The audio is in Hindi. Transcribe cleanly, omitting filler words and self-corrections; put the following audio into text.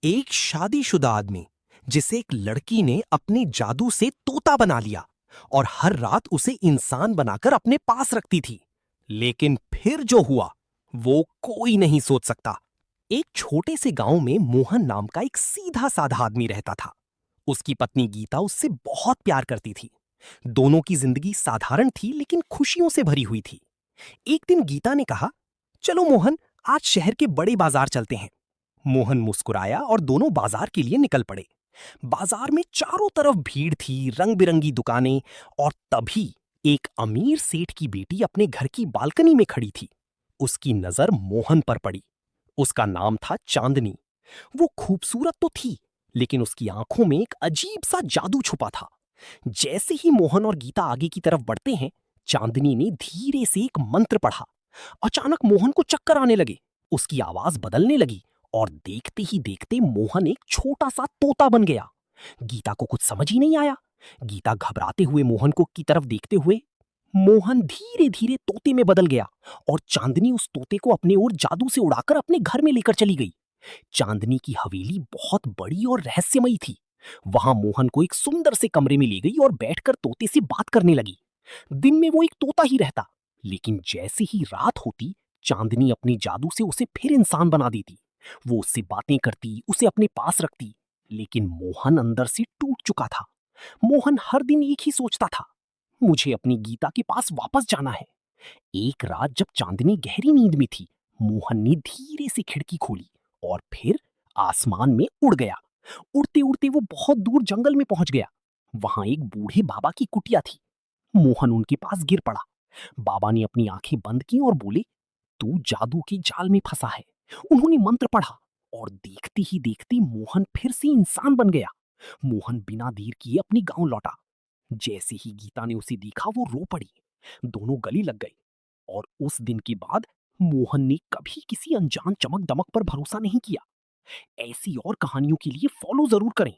एक शादीशुदा आदमी जिसे एक लड़की ने अपने जादू से तोता बना लिया और हर रात उसे इंसान बनाकर अपने पास रखती थी। लेकिन फिर जो हुआ वो कोई नहीं सोच सकता। एक छोटे से गांव में मोहन नाम का एक सीधा साधा आदमी रहता था। उसकी पत्नी गीता उससे बहुत प्यार करती थी। दोनों की जिंदगी साधारण थी लेकिन खुशियों से भरी हुई थी। एक दिन गीता ने कहा, चलो मोहन, आज शहर के बड़े बाजार चलते हैं। मोहन मुस्कुराया और दोनों बाजार के लिए निकल पड़े। बाजार में चारों तरफ भीड़ थी, रंग बिरंगी दुकानें, और तभी एक अमीर सेठ की बेटी अपने घर की बालकनी में खड़ी थी। उसकी नजर मोहन पर पड़ी। उसका नाम था चांदनी। वो खूबसूरत तो थी, लेकिन उसकी आंखों में एक अजीब सा जादू छुपा था। जैसे ही मोहन और गीता आगे की तरफ बढ़ते हैं, चांदनी ने धीरे से एक मंत्र पढ़ा। अचानक मोहन को चक्कर आने लगे। उसकी आवाज बदलने लगी और देखते ही देखते मोहन एक छोटा सा तोता बन गया। गीता को कुछ समझ ही नहीं आया। गीता घबराते हुए मोहन को की तरफ देखते हुए, मोहन धीरे धीरे तोते में बदल गया और चांदनी उस तोते को अपने ओर जादू से उड़ाकर अपने घर में लेकर चली गई। चांदनी की हवेली बहुत बड़ी और रहस्यमयी थी। वहां मोहन को एक सुंदर से कमरे में ले गई और बैठकर तोते से बात करने लगी। दिन में वो एक तोता ही रहता, लेकिन जैसे ही रात होती, चांदनी अपने जादू से उसे फिर इंसान बना देती। वो उससे बातें करती, उसे अपने पास रखती। लेकिन मोहन अंदर से टूट चुका था। मोहन हर दिन एक ही सोचता था, मुझे अपनी गीता के पास वापस जाना है। एक रात जब चांदनी गहरी नींद में थी, मोहन ने धीरे से खिड़की खोली और फिर आसमान में उड़ गया। उड़ते उड़ते वो बहुत दूर जंगल में पहुंच गया। वहां एक बूढ़े बाबा की कुटिया थी। मोहन उनके पास गिर पड़ा। बाबा ने अपनी आंखें बंद की और बोले, तू जादू के जाल में फंसा है। उन्होंने मंत्र पढ़ा और देखते ही देखते मोहन फिर से इंसान बन गया। मोहन बिना देर किए अपने गांव लौटा। जैसे ही गीता ने उसे देखा वो रो पड़ी। दोनों गले लग गए और उस दिन के बाद मोहन ने कभी किसी अनजान चमक दमक पर भरोसा नहीं किया। ऐसी और कहानियों के लिए फॉलो जरूर करें।